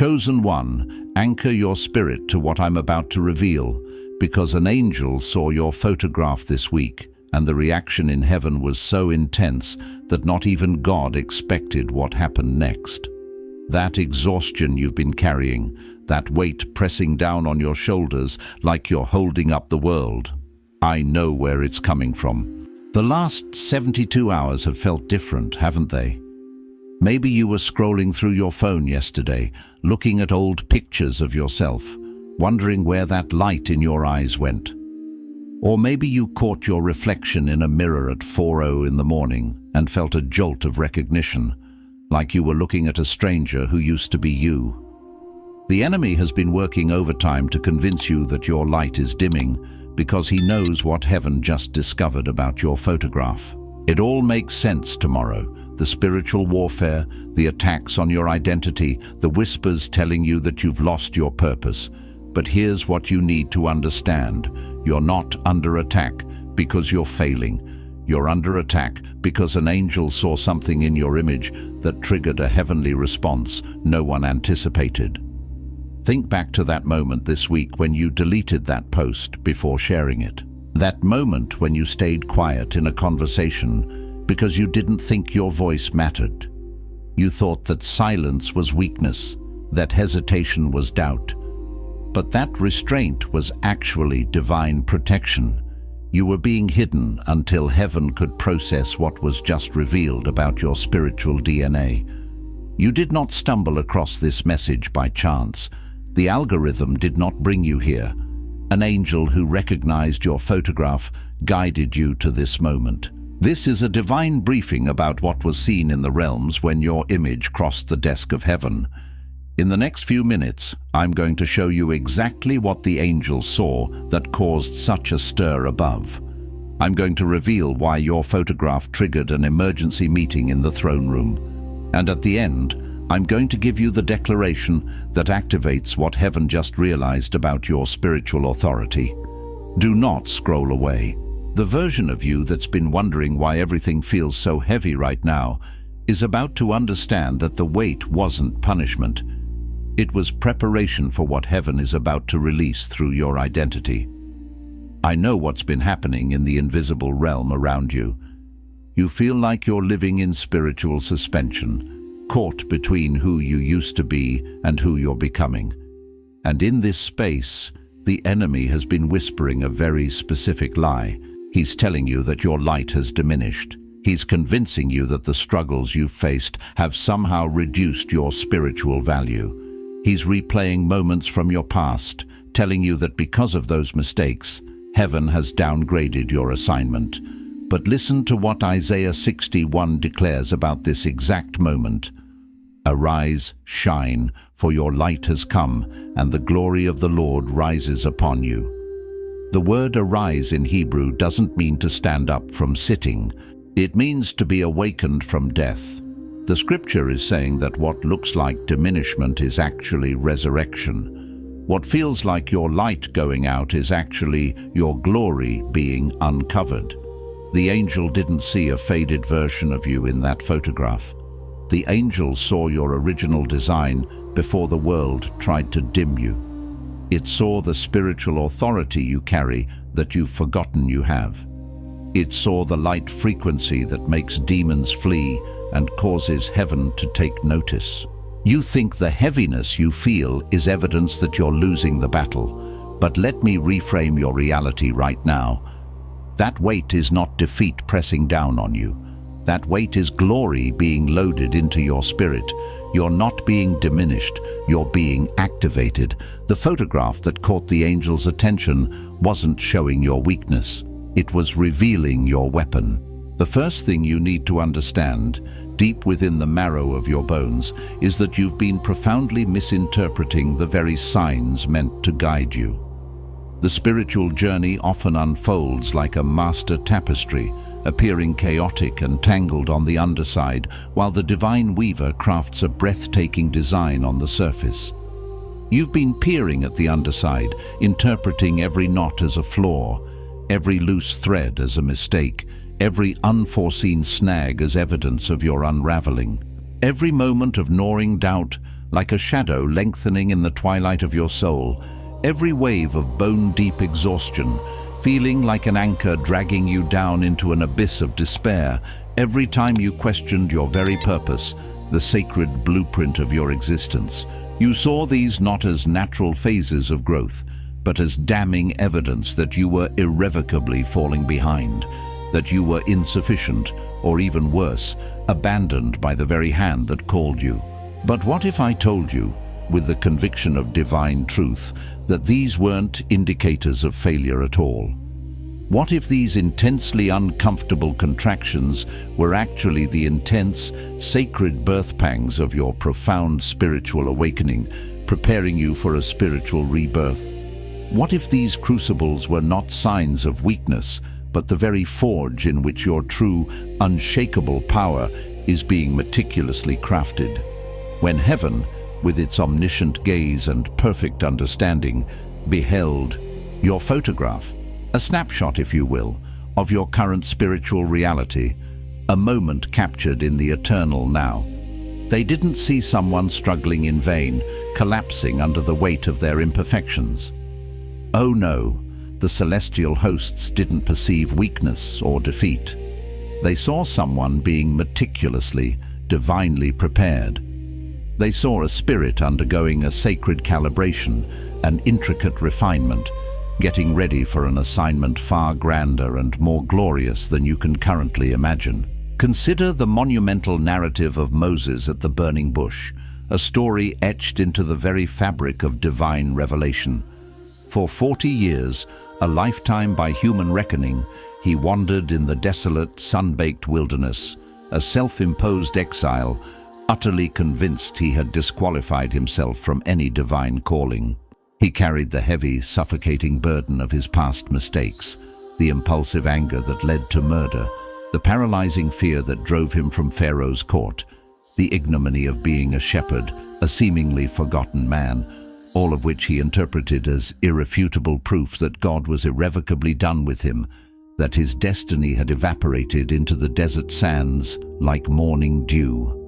Chosen one, anchor your spirit to what I'm about to reveal, because an angel saw your photograph this week, and the reaction in heaven was so intense that not even God expected what happened next. That exhaustion you've been carrying, that weight pressing down on your shoulders like you're holding up the world, I know where it's coming from. The last 72 hours have felt different, haven't they? Maybe you were scrolling through your phone yesterday, looking at old pictures of yourself, wondering where that light in your eyes went. Or maybe you caught your reflection in a mirror at 4:00 in the morning and felt a jolt of recognition, like you were looking at a stranger who used to be you. The enemy has been working overtime to convince you that your light is dimming because he knows what heaven just discovered about your photograph. It all makes sense tomorrow. The spiritual warfare, the attacks on your identity, the whispers telling you that you've lost your purpose. But here's what you need to understand. You're not under attack because you're failing. You're under attack because an angel saw something in your image that triggered a heavenly response no one anticipated. Think back to that moment this week when you deleted that post before sharing it. That moment when you stayed quiet in a conversation because you didn't think your voice mattered. You thought that silence was weakness, that hesitation was doubt. But that restraint was actually divine protection. You were being hidden until heaven could process what was just revealed about your spiritual DNA. You did not stumble across this message by chance. The algorithm did not bring you here. An angel who recognized your photograph guided you to this moment. This is a divine briefing about what was seen in the realms when your image crossed the desk of heaven. In the next few minutes, I'm going to show you exactly what the angel saw that caused such a stir above. I'm going to reveal why your photograph triggered an emergency meeting in the throne room. And at the end, I'm going to give you the declaration that activates what heaven just realized about your spiritual authority. Do not scroll away. The version of you that's been wondering why everything feels so heavy right now is about to understand that the weight wasn't punishment. It was preparation for what heaven is about to release through your identity. I know what's been happening in the invisible realm around you. You feel like you're living in spiritual suspension, caught between who you used to be and who you're becoming. And in this space, the enemy has been whispering a very specific lie. He's telling you that your light has diminished. He's convincing you that the struggles you've faced have somehow reduced your spiritual value. He's replaying moments from your past, telling you that because of those mistakes, heaven has downgraded your assignment. But listen to what Isaiah 61 declares about this exact moment. Arise, shine, for your light has come, and the glory of the Lord rises upon you. The word arise in Hebrew doesn't mean to stand up from sitting. It means to be awakened from death. The scripture is saying that what looks like diminishment is actually resurrection. What feels like your light going out is actually your glory being uncovered. The angel didn't see a faded version of you in that photograph. The angel saw your original design before the world tried to dim you. It saw the spiritual authority you carry that you've forgotten you have. It saw the light frequency that makes demons flee and causes heaven to take notice. You think the heaviness you feel is evidence that you're losing the battle, but let me reframe your reality right now. That weight is not defeat pressing down on you. That weight is glory being loaded into your spirit. You're not being diminished, you're being activated. The photograph that caught the angel's attention wasn't showing your weakness. It was revealing your weapon. The first thing you need to understand, deep within the marrow of your bones, is that you've been profoundly misinterpreting the very signs meant to guide you. The spiritual journey often unfolds like a master tapestry, appearing chaotic and tangled on the underside, while the divine weaver crafts a breathtaking design on the surface. You've been peering at the underside, interpreting every knot as a flaw, every loose thread as a mistake, every unforeseen snag as evidence of your unraveling. Every moment of gnawing doubt like a shadow lengthening in the twilight of your soul, every wave of bone-deep exhaustion, feeling like an anchor dragging you down into an abyss of despair every time you questioned your very purpose, the sacred blueprint of your existence. You saw these not as natural phases of growth, but as damning evidence that you were irrevocably falling behind, that you were insufficient, or even worse, abandoned by the very hand that called you. But what if I told you, with the conviction of divine truth, that these weren't indicators of failure at all? What if these intensely uncomfortable contractions were actually the intense, sacred birth pangs of your profound spiritual awakening, preparing you for a spiritual rebirth? What if these crucibles were not signs of weakness, but the very forge in which your true, unshakable power is being meticulously crafted? When heaven, with its omniscient gaze and perfect understanding, beheld your photograph, a snapshot, if you will, of your current spiritual reality, a moment captured in the eternal now. They didn't see someone struggling in vain, collapsing under the weight of their imperfections. Oh no, the celestial hosts didn't perceive weakness or defeat. They saw someone being meticulously, divinely prepared. They saw a spirit undergoing a sacred calibration, an intricate refinement, getting ready for an assignment far grander and more glorious than you can currently imagine. Consider the monumental narrative of Moses at the burning bush, a story etched into the very fabric of divine revelation. For 40 years, a lifetime by human reckoning, he wandered in the desolate, sun-baked wilderness, a self-imposed exile, utterly convinced he had disqualified himself from any divine calling. He carried the heavy, suffocating burden of his past mistakes, the impulsive anger that led to murder, the paralyzing fear that drove him from Pharaoh's court, the ignominy of being a shepherd, a seemingly forgotten man, all of which he interpreted as irrefutable proof that God was irrevocably done with him, that his destiny had evaporated into the desert sands like morning dew.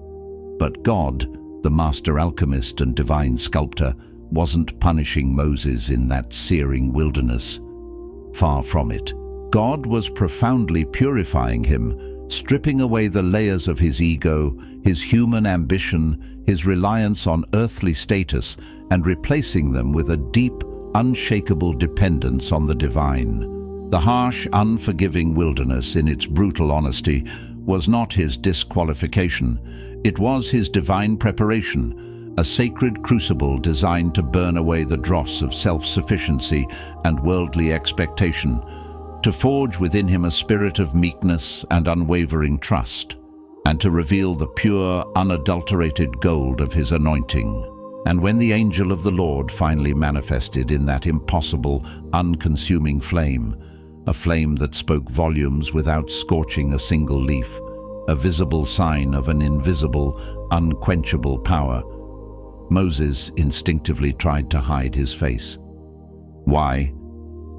But God, the master alchemist and divine sculptor, wasn't punishing Moses in that searing wilderness. Far from it. God was profoundly purifying him, stripping away the layers of his ego, his human ambition, his reliance on earthly status, and replacing them with a deep, unshakable dependence on the divine. The harsh, unforgiving wilderness, in its brutal honesty, was not his disqualification. It was his divine preparation, a sacred crucible designed to burn away the dross of self-sufficiency and worldly expectation, to forge within him a spirit of meekness and unwavering trust, and to reveal the pure, unadulterated gold of his anointing. And when the angel of the Lord finally manifested in that impossible, unconsuming flame, a flame that spoke volumes without scorching a single leaf, a visible sign of an invisible, unquenchable power, Moses instinctively tried to hide his face. Why?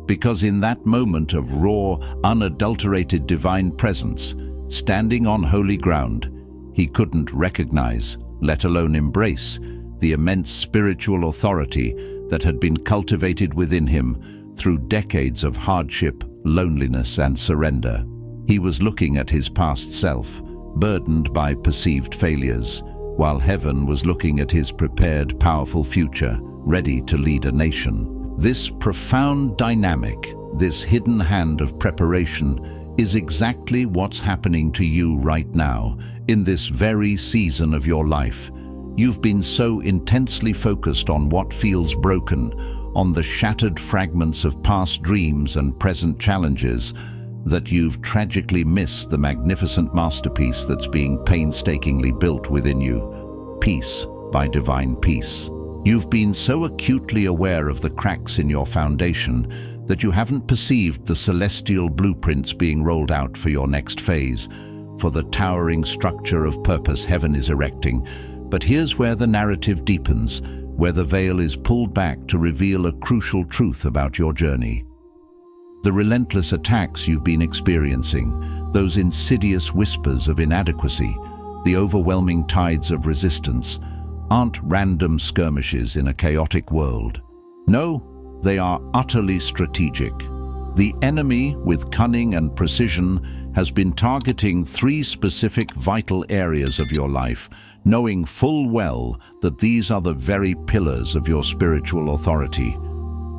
Because in that moment of raw, unadulterated divine presence, standing on holy ground, he couldn't recognize, let alone embrace, the immense spiritual authority that had been cultivated within him through decades of hardship, loneliness, and surrender. He was looking at his past self, burdened by perceived failures, while heaven was looking at his prepared, powerful future, ready to lead a nation. This profound dynamic, this hidden hand of preparation, is exactly what's happening to you right now, in this very season of your life. You've been so intensely focused on what feels broken, on the shattered fragments of past dreams and present challenges, that you've tragically missed the magnificent masterpiece that's being painstakingly built within you, piece by divine piece. You've been so acutely aware of the cracks in your foundation that you haven't perceived the celestial blueprints being rolled out for your next phase, for the towering structure of purpose heaven is erecting. But here's where the narrative deepens, where the veil is pulled back to reveal a crucial truth about your journey. The relentless attacks you've been experiencing, those insidious whispers of inadequacy, the overwhelming tides of resistance, aren't random skirmishes in a chaotic world. No, they are utterly strategic. The enemy, with cunning and precision, has been targeting 3 specific vital areas of your life, knowing full well that these are the very pillars of your spiritual authority.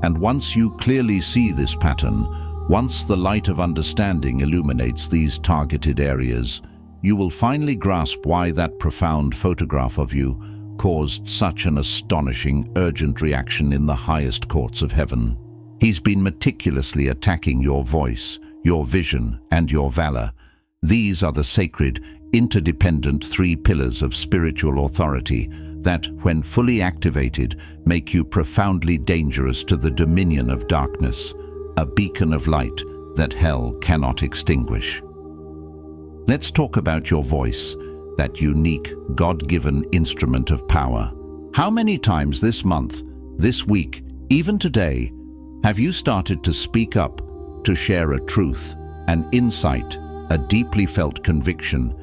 And once you clearly see this pattern, once the light of understanding illuminates these targeted areas, you will finally grasp why that profound photograph of you caused such an astonishing, urgent reaction in the highest courts of heaven. He's been meticulously attacking your voice, your vision, and your valor. These are the sacred, interdependent 3 pillars of spiritual authority that, when fully activated, make you profoundly dangerous to the dominion of darkness, a beacon of light that hell cannot extinguish. Let's talk about your voice, that unique, God-given instrument of power. How many times this month, this week, even today, have you started to speak up, to share a truth, an insight, a deeply felt conviction,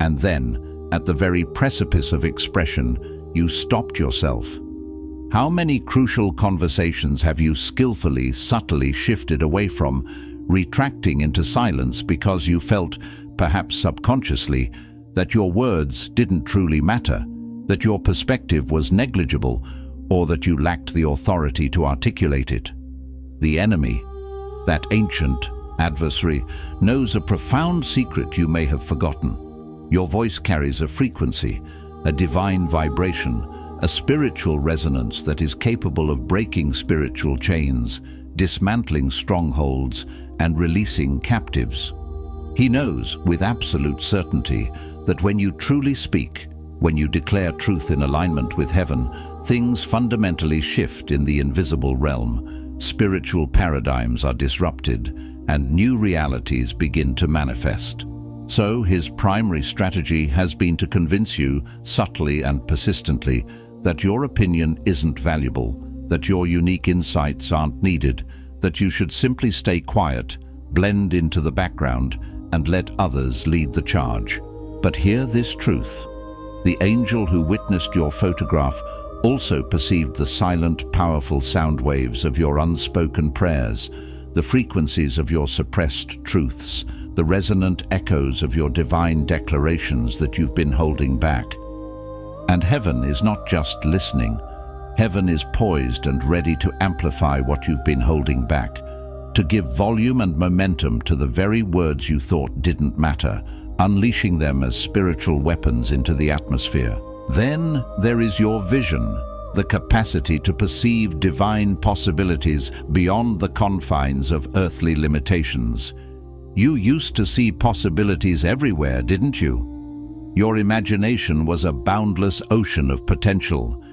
and then, at the very precipice of expression, you stopped yourself? How many crucial conversations have you skillfully, subtly shifted away from, retracting into silence because you felt, perhaps subconsciously, that your words didn't truly matter, that your perspective was negligible, or that you lacked the authority to articulate it? The enemy, that ancient adversary, knows a profound secret you may have forgotten. Your voice carries a frequency, a divine vibration, a spiritual resonance that is capable of breaking spiritual chains, dismantling strongholds, and releasing captives. He knows with absolute certainty that when you truly speak, when you declare truth in alignment with heaven, things fundamentally shift in the invisible realm. Spiritual paradigms are disrupted, and new realities begin to manifest. So his primary strategy has been to convince you, subtly and persistently, that your opinion isn't valuable, that your unique insights aren't needed, that you should simply stay quiet, blend into the background, and let others lead the charge. But hear this truth. The angel who witnessed your photograph also perceived the silent, powerful sound waves of your unspoken prayers, the frequencies of your suppressed truths, the resonant echoes of your divine declarations that you've been holding back. And heaven is not just listening. Heaven is poised and ready to amplify what you've been holding back, to give volume and momentum to the very words you thought didn't matter, unleashing them as spiritual weapons into the atmosphere. Then there is your vision, the capacity to perceive divine possibilities beyond the confines of earthly limitations. You used to see possibilities everywhere, didn't you? Your imagination was a boundless ocean of potential.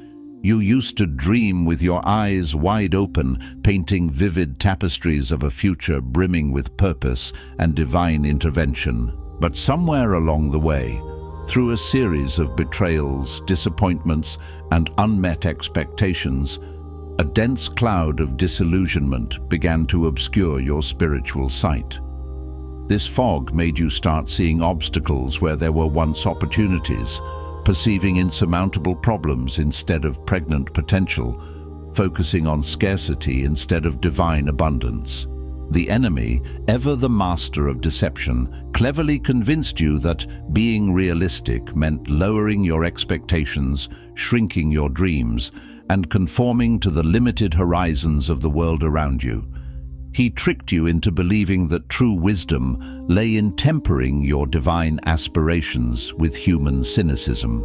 You used to dream with your eyes wide open, painting vivid tapestries of a future brimming with purpose and divine intervention. But somewhere along the way, through a series of betrayals, disappointments, and unmet expectations, a dense cloud of disillusionment began to obscure your spiritual sight. This fog made you start seeing obstacles where there were once opportunities, perceiving insurmountable problems instead of pregnant potential, focusing on scarcity instead of divine abundance. The enemy, ever the master of deception, cleverly convinced you that being realistic meant lowering your expectations, shrinking your dreams, and conforming to the limited horizons of the world around you. He tricked you into believing that true wisdom lay in tempering your divine aspirations with human cynicism.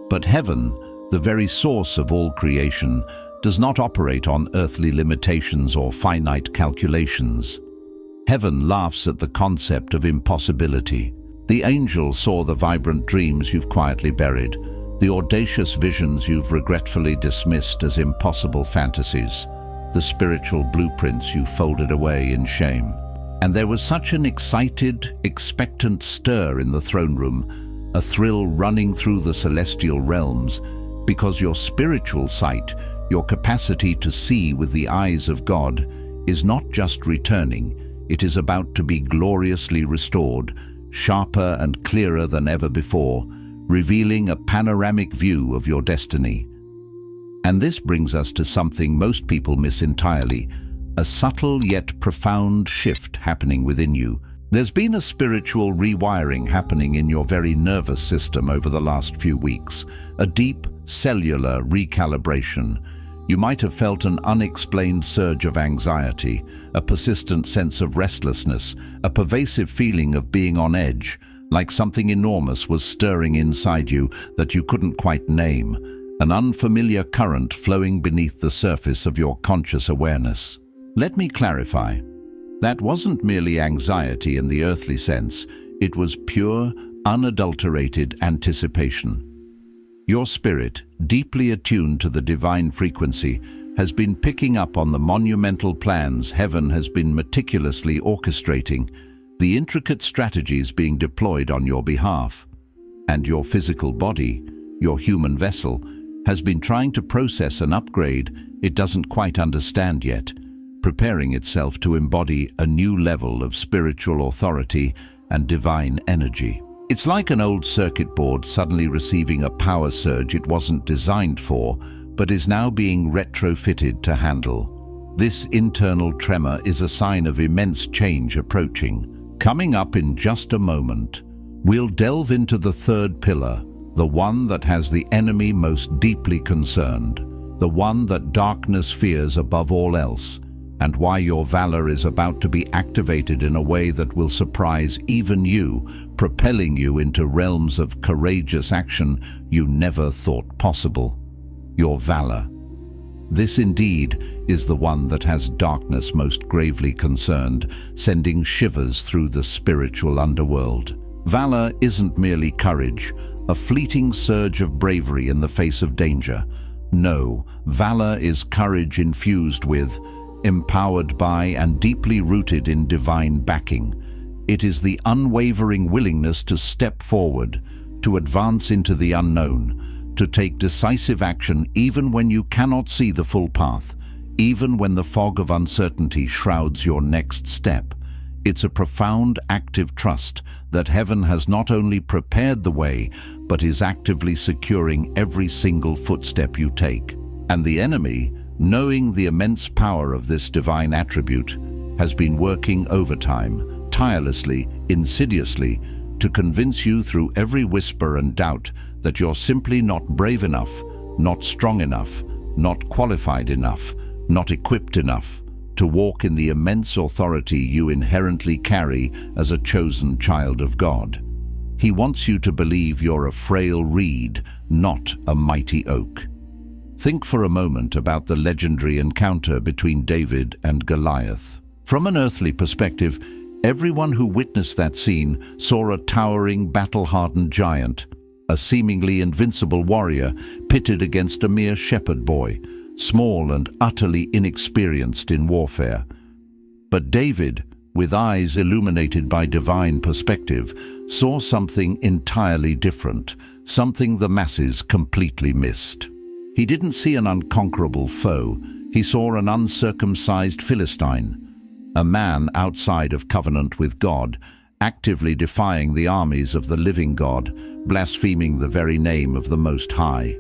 But heaven, the very source of all creation, does not operate on earthly limitations or finite calculations. Heaven laughs at the concept of impossibility. The angel saw the vibrant dreams you've quietly buried, the audacious visions you've regretfully dismissed as impossible fantasies, the spiritual blueprints you folded away in shame. And there was such an excited, expectant stir in the throne room, a thrill running through the celestial realms, because your spiritual sight, your capacity to see with the eyes of God, is not just returning, it is about to be gloriously restored, sharper and clearer than ever before, revealing a panoramic view of your destiny. And this brings us to something most people miss entirely, a subtle yet profound shift happening within you. There's been a spiritual rewiring happening in your very nervous system over the last few weeks, a deep cellular recalibration. You might have felt an unexplained surge of anxiety, a persistent sense of restlessness, a pervasive feeling of being on edge, like something enormous was stirring inside you that you couldn't quite name, an unfamiliar current flowing beneath the surface of your conscious awareness. Let me clarify. That wasn't merely anxiety in the earthly sense, it was pure, unadulterated anticipation. Your spirit, deeply attuned to the divine frequency, has been picking up on the monumental plans heaven has been meticulously orchestrating, the intricate strategies being deployed on your behalf. And your physical body, your human vessel, has been trying to process an upgrade it doesn't quite understand yet, preparing itself to embody a new level of spiritual authority and divine energy. It's like an old circuit board suddenly receiving a power surge it wasn't designed for, but is now being retrofitted to handle. This internal tremor is a sign of immense change approaching. Coming up in just a moment, we'll delve into the third pillar, the one that has the enemy most deeply concerned, the one that darkness fears above all else, and why your valor is about to be activated in a way that will surprise even you, propelling you into realms of courageous action you never thought possible. Your valor. This indeed is the one that has darkness most gravely concerned, sending shivers through the spiritual underworld. Valor isn't merely courage, a fleeting surge of bravery in the face of danger. No, valor is courage infused with, empowered by, and deeply rooted in divine backing. It is the unwavering willingness to step forward, to advance into the unknown, to take decisive action even when you cannot see the full path, even when the fog of uncertainty shrouds your next step. It's a profound, active trust that heaven has not only prepared the way, but is actively securing every single footstep you take. And the enemy, knowing the immense power of this divine attribute, has been working overtime, tirelessly, insidiously, to convince you through every whisper and doubt that you're simply not brave enough, not strong enough, not qualified enough, not equipped enough to walk in the immense authority you inherently carry as a chosen child of God. He wants you to believe you're a frail reed, not a mighty oak. Think for a moment about the legendary encounter between David and Goliath. From an earthly perspective, everyone who witnessed that scene saw a towering, battle-hardened giant, a seemingly invincible warrior pitted against a mere shepherd boy, small and utterly inexperienced in warfare. But David, with eyes illuminated by divine perspective, saw something entirely different, something the masses completely missed. He didn't see an unconquerable foe, he saw an uncircumcised Philistine, a man outside of covenant with God, actively defying the armies of the living God, blaspheming the very name of the Most High.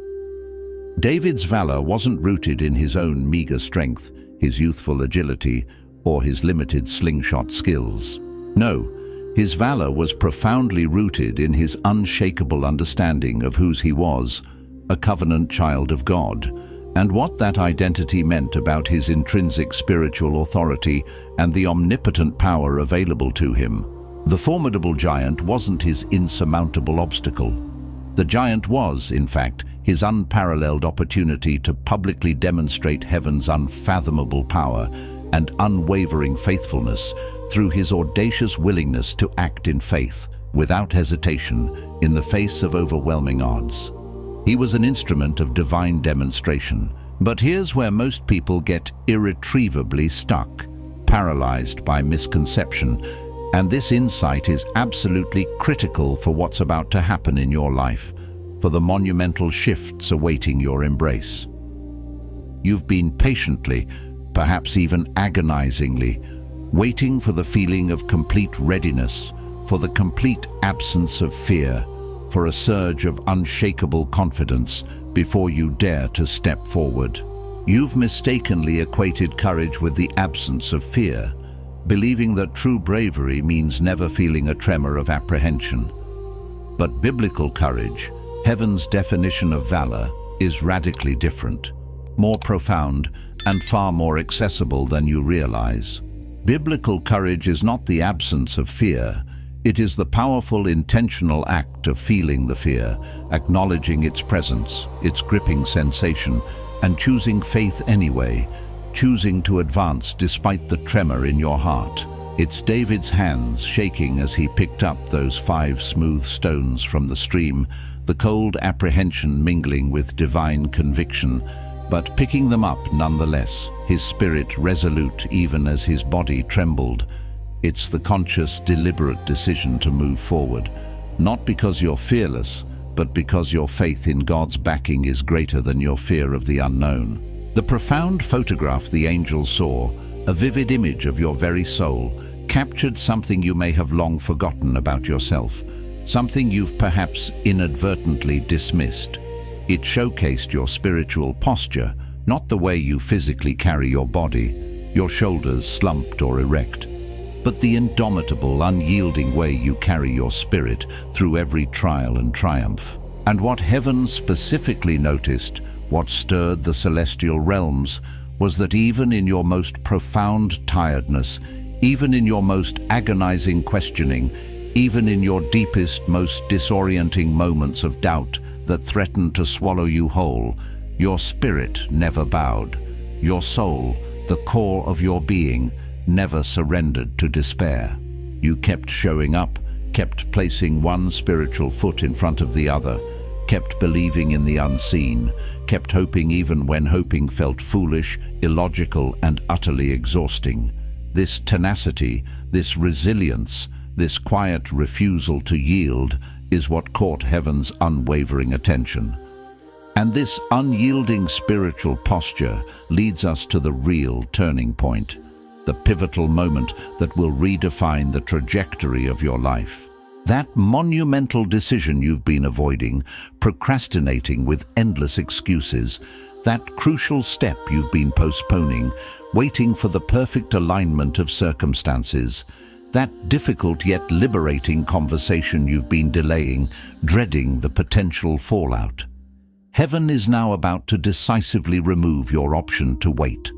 David's valor wasn't rooted in his own meager strength, his youthful agility, or his limited slingshot skills. No, his valor was profoundly rooted in his unshakable understanding of whose he was, a covenant child of God, and what that identity meant about his intrinsic spiritual authority and the omnipotent power available to him. The formidable giant wasn't his insurmountable obstacle. The giant was, in fact, his unparalleled opportunity to publicly demonstrate heaven's unfathomable power and unwavering faithfulness through his audacious willingness to act in faith, without hesitation, in the face of overwhelming odds. He was an instrument of divine demonstration. But here's where most people get irretrievably stuck, paralyzed by misconception, and this insight is absolutely critical for what's about to happen in your life, for the monumental shifts awaiting your embrace. You've been patiently, perhaps even agonizingly, waiting for the feeling of complete readiness, for the complete absence of fear, for a surge of unshakable confidence before you dare to step forward. You've mistakenly equated courage with the absence of fear, believing that true bravery means never feeling a tremor of apprehension. But biblical courage, heaven's definition of valor, is radically different, more profound, and far more accessible than you realize. Biblical courage is not the absence of fear. It is the powerful, intentional act of feeling the fear, acknowledging its presence, its gripping sensation, and choosing faith anyway, choosing to advance despite the tremor in your heart. It's David's hands shaking as he picked up those 5 smooth stones from the stream, the cold apprehension mingling with divine conviction, but picking them up nonetheless, his spirit resolute even as his body trembled. It's the conscious, deliberate decision to move forward, not because you're fearless, but because your faith in God's backing is greater than your fear of the unknown. The profound photograph the angel saw, a vivid image of your very soul, captured something you may have long forgotten about yourself, something you've perhaps inadvertently dismissed. It showcased your spiritual posture, not the way you physically carry your body, your shoulders slumped or erect, but the indomitable, unyielding way you carry your spirit through every trial and triumph. And what heaven specifically noticed, what stirred the celestial realms, was that even in your most profound tiredness, even in your most agonizing questioning, even in your deepest, most disorienting moments of doubt that threatened to swallow you whole, your spirit never bowed. Your soul, the core of your being, never surrendered to despair. You kept showing up, kept placing one spiritual foot in front of the other, kept believing in the unseen, kept hoping even when hoping felt foolish, illogical, and utterly exhausting. This tenacity, this resilience, this quiet refusal to yield is what caught heaven's unwavering attention. And this unyielding spiritual posture leads us to the real turning point, the pivotal moment that will redefine the trajectory of your life. That monumental decision you've been avoiding, procrastinating with endless excuses, that crucial step you've been postponing, waiting for the perfect alignment of circumstances, that difficult yet liberating conversation you've been delaying, dreading the potential fallout. Heaven is now about to decisively remove your option to wait.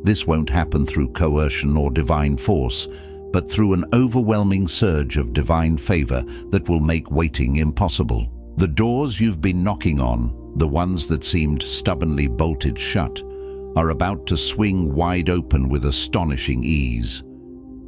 This won't happen through coercion or divine force, but through an overwhelming surge of divine favor that will make waiting impossible. The doors you've been knocking on, the ones that seemed stubbornly bolted shut, are about to swing wide open with astonishing ease.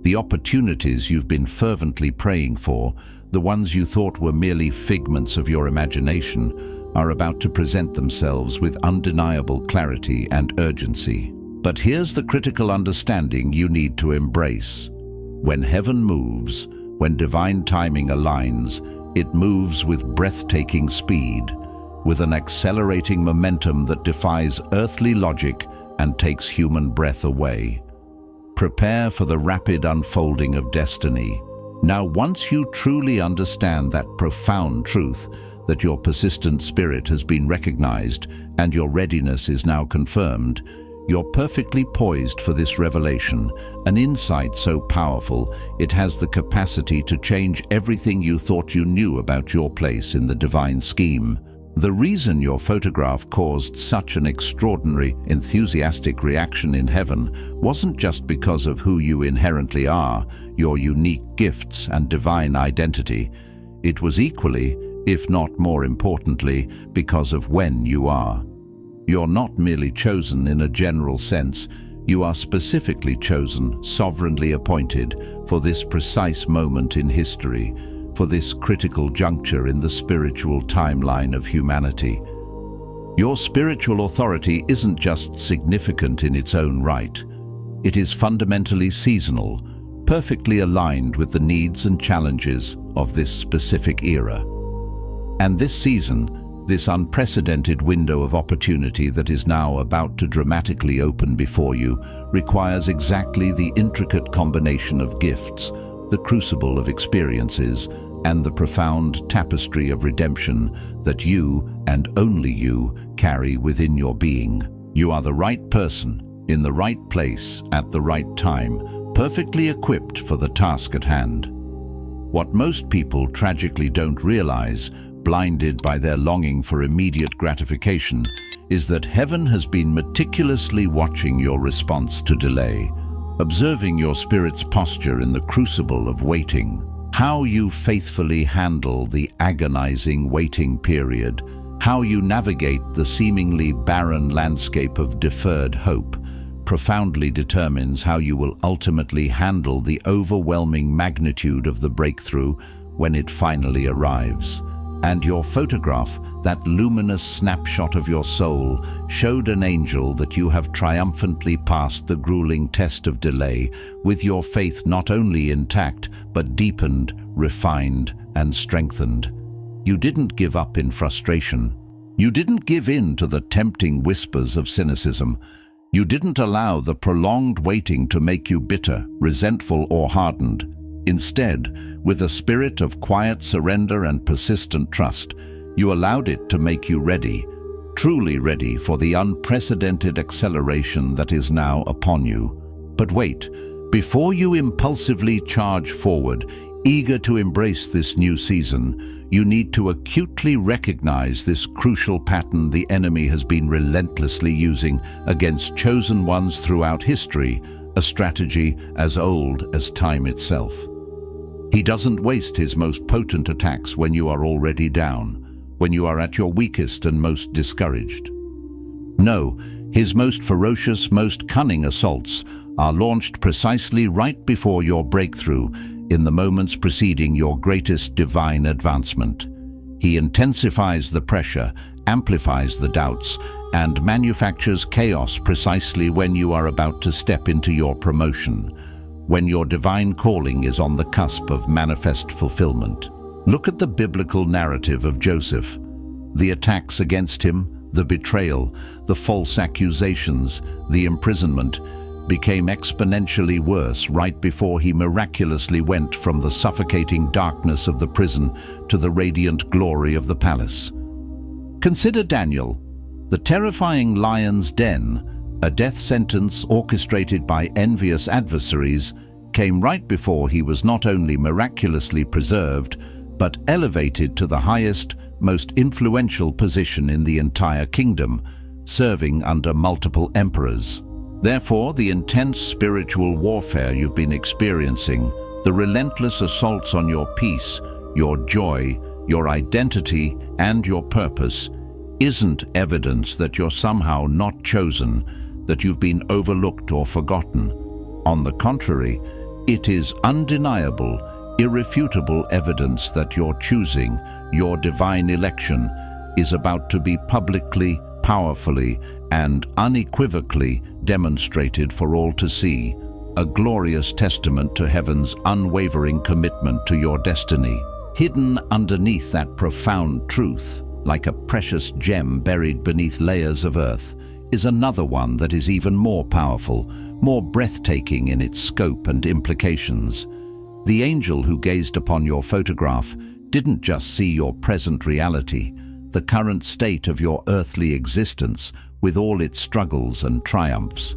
The opportunities you've been fervently praying for, the ones you thought were merely figments of your imagination, are about to present themselves with undeniable clarity and urgency. But here's the critical understanding you need to embrace. When heaven moves, when divine timing aligns, it moves with breathtaking speed, with an accelerating momentum that defies earthly logic and takes human breath away. Prepare for the rapid unfolding of destiny. Now, once you truly understand that profound truth, that your persistent spirit has been recognized and your readiness is now confirmed, you're perfectly poised for this revelation, an insight so powerful it has the capacity to change everything you thought you knew about your place in the divine scheme. The reason your photograph caused such an extraordinary, enthusiastic reaction in heaven wasn't just because of who you inherently are, your unique gifts and divine identity. It was equally, if not more importantly, because of when you are. You're not merely chosen in a general sense, you are specifically chosen, sovereignly appointed, for this precise moment in history, for this critical juncture in the spiritual timeline of humanity. Your spiritual authority isn't just significant in its own right. It is fundamentally seasonal, perfectly aligned with the needs and challenges of this specific era. And this season, this unprecedented window of opportunity that is now about to dramatically open before you, requires exactly the intricate combination of gifts, the crucible of experiences, and the profound tapestry of redemption that you, and only you, carry within your being. You are the right person, in the right place, at the right time, perfectly equipped for the task at hand. What most people tragically don't realize, blinded by their longing for immediate gratification, is that heaven has been meticulously watching your response to delay, observing your spirit's posture in the crucible of waiting, how you faithfully handle the agonizing waiting period, how you navigate the seemingly barren landscape of deferred hope, profoundly determines how you will ultimately handle the overwhelming magnitude of the breakthrough when it finally arrives. And your photograph, that luminous snapshot of your soul, showed an angel that you have triumphantly passed the grueling test of delay, with your faith not only intact, but deepened, refined, and strengthened. You didn't give up in frustration. You didn't give in to the tempting whispers of cynicism. You didn't allow the prolonged waiting to make you bitter, resentful, or hardened. Instead, with a spirit of quiet surrender and persistent trust, you allowed it to make you ready, truly ready for the unprecedented acceleration that is now upon you. But wait, before you impulsively charge forward, eager to embrace this new season, you need to acutely recognize this crucial pattern the enemy has been relentlessly using against chosen ones throughout history, a strategy as old as time itself. He doesn't waste his most potent attacks when you are already down, when you are at your weakest and most discouraged. No, his most ferocious, most cunning assaults are launched precisely right before your breakthrough, in the moments preceding your greatest divine advancement. He intensifies the pressure, amplifies the doubts, and manufactures chaos precisely when you are about to step into your promotion, when your divine calling is on the cusp of manifest fulfillment. Look at the biblical narrative of Joseph. The attacks against him, the betrayal, the false accusations, the imprisonment, became exponentially worse right before he miraculously went from the suffocating darkness of the prison to the radiant glory of the palace. Consider Daniel. The terrifying lion's den, a death sentence orchestrated by envious adversaries, came right before he was not only miraculously preserved, but elevated to the highest, most influential position in the entire kingdom, serving under multiple emperors. Therefore, the intense spiritual warfare you've been experiencing, the relentless assaults on your peace, your joy, your identity, and your purpose, isn't evidence that you're somehow not chosen, that you've been overlooked or forgotten. On the contrary, it is undeniable, irrefutable evidence that your choosing, your divine election, is about to be publicly, powerfully, and unequivocally demonstrated for all to see, a glorious testament to heaven's unwavering commitment to your destiny. Hidden underneath that profound truth, like a precious gem buried beneath layers of earth, is another one that is even more powerful, more breathtaking in its scope and implications. The angel who gazed upon your photograph didn't just see your present reality, the current state of your earthly existence with all its struggles and triumphs.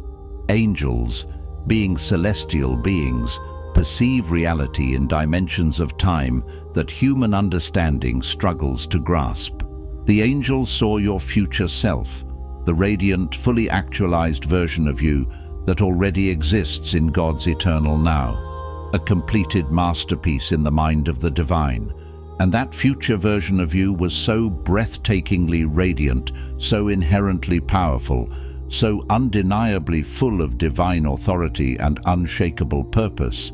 Angels, being celestial beings, perceive reality in dimensions of time that human understanding struggles to grasp. The angels saw your future self, the radiant, fully actualized version of you that already exists in God's eternal now, a completed masterpiece in the mind of the divine. And that future version of you was so breathtakingly radiant, so inherently powerful, so undeniably full of divine authority and unshakable purpose,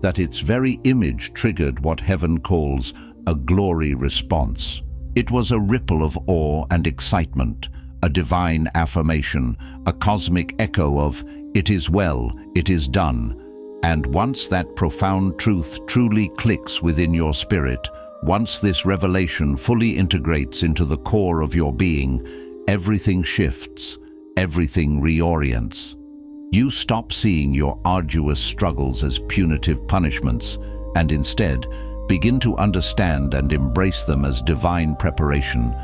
that its very image triggered what heaven calls a glory response. It was a ripple of awe and excitement, a divine affirmation, a cosmic echo of, "It is well, it is done." And once that profound truth truly clicks within your spirit, once this revelation fully integrates into the core of your being, everything shifts, everything reorients. You stop seeing your arduous struggles as punitive punishments, and instead Begin to understand and embrace them as divine preparation,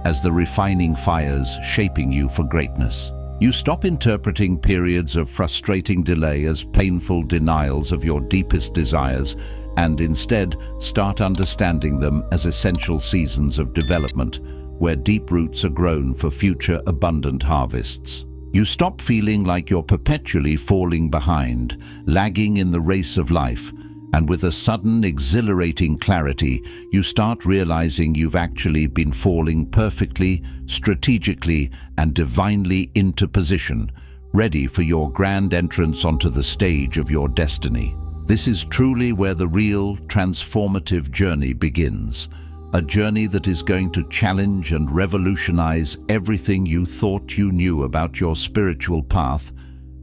as the refining fires shaping you for greatness. You stop interpreting periods of frustrating delay as painful denials of your deepest desires and instead start understanding them as essential seasons of development where deep roots are grown for future abundant harvests. You stop feeling like you're perpetually falling behind, lagging in the race of life, and with a sudden, exhilarating clarity, you start realizing you've actually been falling perfectly, strategically, and divinely into position, ready for your grand entrance onto the stage of your destiny. This is truly where the real, transformative journey begins. A journey that is going to challenge and revolutionize everything you thought you knew about your spiritual path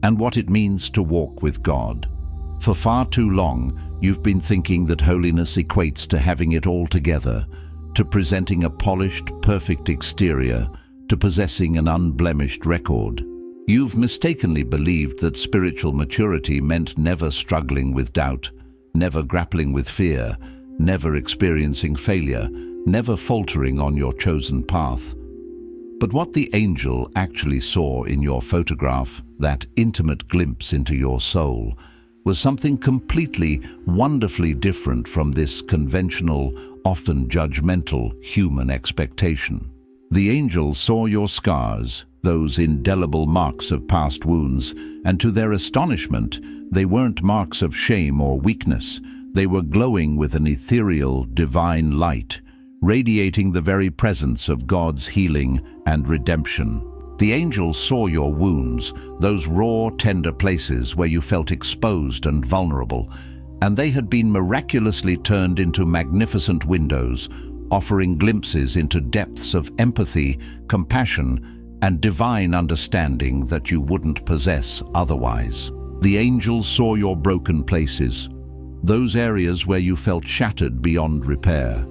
and what it means to walk with God. For far too long, you've been thinking that holiness equates to having it all together, to presenting a polished, perfect exterior, to possessing an unblemished record. You've mistakenly believed that spiritual maturity meant never struggling with doubt, never grappling with fear, never experiencing failure, never faltering on your chosen path. But what the angel actually saw in your photograph, that intimate glimpse into your soul, was something completely, wonderfully different from this conventional, often judgmental human expectation. The angel saw your scars, those indelible marks of past wounds, and to their astonishment, they weren't marks of shame or weakness. They were glowing with an ethereal, divine light, radiating the very presence of God's healing and redemption. The angel saw your wounds, those raw, tender places where you felt exposed and vulnerable, and they had been miraculously turned into magnificent windows, offering glimpses into depths of empathy, compassion, and divine understanding that you wouldn't possess otherwise. The angel saw your broken places, those areas where you felt shattered beyond repair,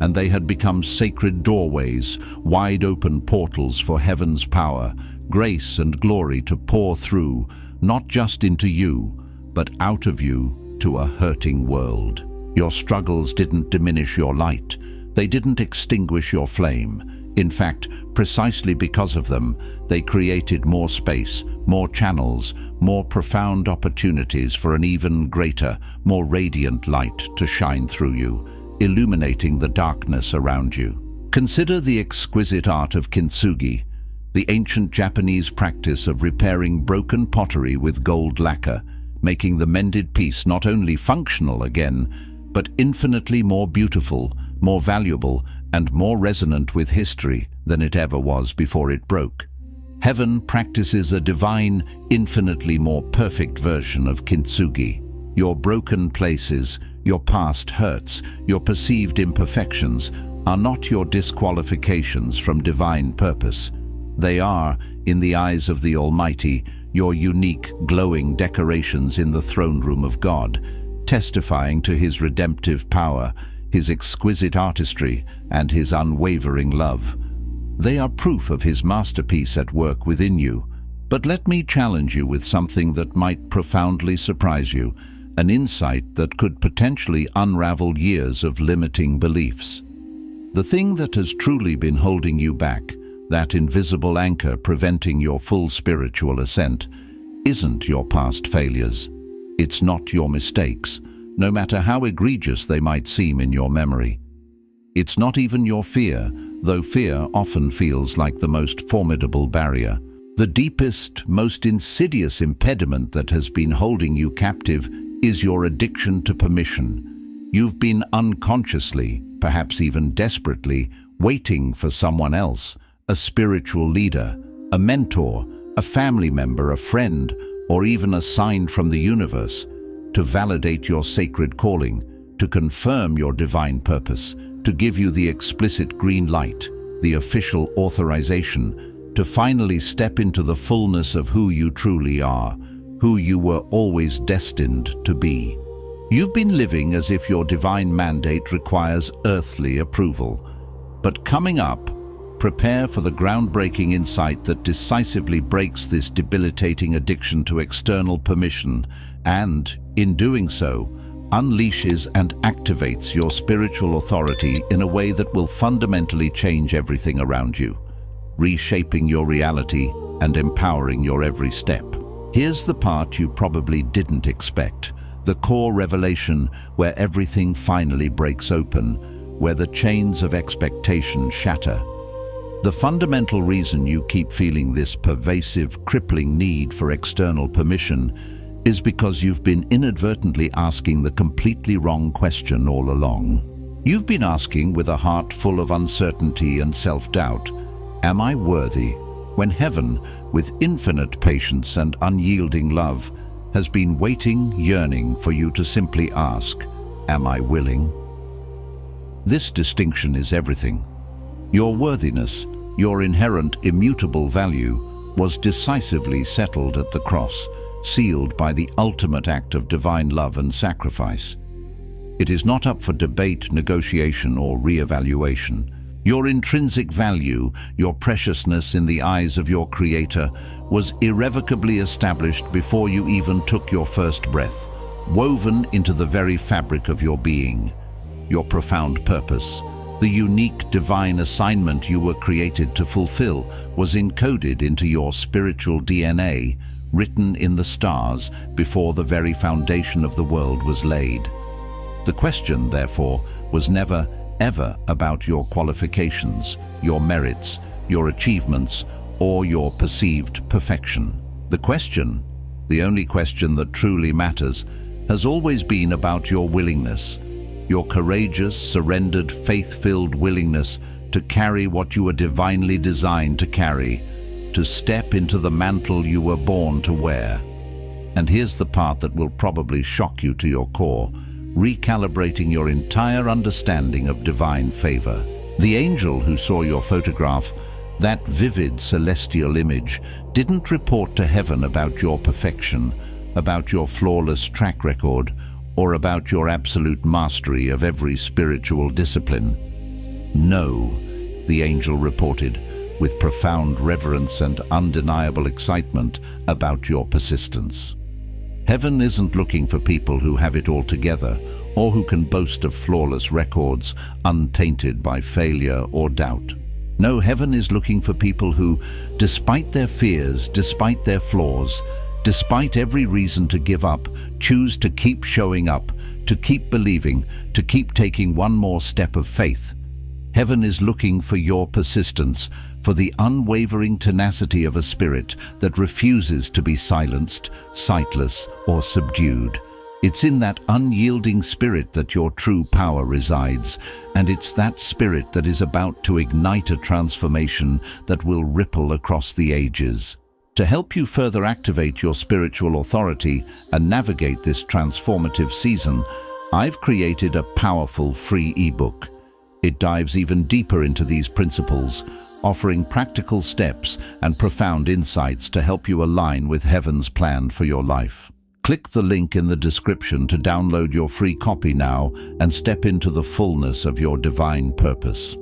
and they had become sacred doorways, wide-open portals for heaven's power, grace and glory to pour through, not just into you, but out of you to a hurting world. Your struggles didn't diminish your light. They didn't extinguish your flame. In fact, precisely because of them, they created more space, more channels, more profound opportunities for an even greater, more radiant light to shine through you, illuminating the darkness around you. Consider the exquisite art of kintsugi, the ancient Japanese practice of repairing broken pottery with gold lacquer, making the mended piece not only functional again, but infinitely more beautiful, more valuable, and more resonant with history than it ever was before it broke. Heaven practices a divine, infinitely more perfect version of kintsugi. Your broken places, your past hurts, your perceived imperfections are not your disqualifications from divine purpose. They are, in the eyes of the Almighty, your unique, glowing decorations in the throne room of God, testifying to His redemptive power, His exquisite artistry, and His unwavering love. They are proof of His masterpiece at work within you. But let me challenge you with something that might profoundly surprise you, an insight that could potentially unravel years of limiting beliefs. The thing that has truly been holding you back, that invisible anchor preventing your full spiritual ascent, isn't your past failures. It's not your mistakes, no matter how egregious they might seem in your memory. It's not even your fear, though fear often feels like the most formidable barrier. The deepest, most insidious impediment that has been holding you captive is your addiction to permission. You've been unconsciously, perhaps even desperately, waiting for someone else, a spiritual leader, a mentor, a family member, a friend, or even a sign from the universe, to validate your sacred calling, to confirm your divine purpose, to give you the explicit green light, the official authorization, to finally step into the fullness of who you truly are, who you were always destined to be. You've been living as if your divine mandate requires earthly approval. But coming up, prepare for the groundbreaking insight that decisively breaks this debilitating addiction to external permission and, in doing so, unleashes and activates your spiritual authority in a way that will fundamentally change everything around you, reshaping your reality and empowering your every step. Here's the part you probably didn't expect, the core revelation where everything finally breaks open, where the chains of expectation shatter. The fundamental reason you keep feeling this pervasive, crippling need for external permission is because you've been inadvertently asking the completely wrong question all along. You've been asking with a heart full of uncertainty and self-doubt, "Am I worthy?" when heaven, with infinite patience and unyielding love, has been waiting, yearning for you to simply ask, "Am I willing?" This distinction is everything. Your worthiness, your inherent immutable value, was decisively settled at the cross, sealed by the ultimate act of divine love and sacrifice. It is not up for debate, negotiation, or re-evaluation. Your intrinsic value, your preciousness in the eyes of your Creator, was irrevocably established before you even took your first breath, woven into the very fabric of your being. Your profound purpose, the unique divine assignment you were created to fulfill, was encoded into your spiritual DNA, written in the stars before the very foundation of the world was laid. The question, therefore, was never, ever about your qualifications, your merits, your achievements, or your perceived perfection. The question, the only question that truly matters, has always been about your willingness, your courageous, surrendered, faith-filled willingness to carry what you were divinely designed to carry, to step into the mantle you were born to wear. And here's the part that will probably shock you to your core, recalibrating your entire understanding of divine favor. The angel who saw your photograph, that vivid celestial image, didn't report to heaven about your perfection, about your flawless track record, or about your absolute mastery of every spiritual discipline. No, the angel reported, with profound reverence and undeniable excitement, about your persistence. Heaven isn't looking for people who have it all together, or who can boast of flawless records, untainted by failure or doubt. No, heaven is looking for people who, despite their fears, despite their flaws, despite every reason to give up, choose to keep showing up, to keep believing, to keep taking one more step of faith. Heaven is looking for your persistence, for the unwavering tenacity of a spirit that refuses to be silenced, sightless, or subdued. It's in that unyielding spirit that your true power resides, and it's that spirit that is about to ignite a transformation that will ripple across the ages. To help you further activate your spiritual authority and navigate this transformative season, I've created a powerful free ebook. It dives even deeper into these principles, offering practical steps and profound insights to help you align with heaven's plan for your life. Click the link in the description to download your free copy now and step into the fullness of your divine purpose.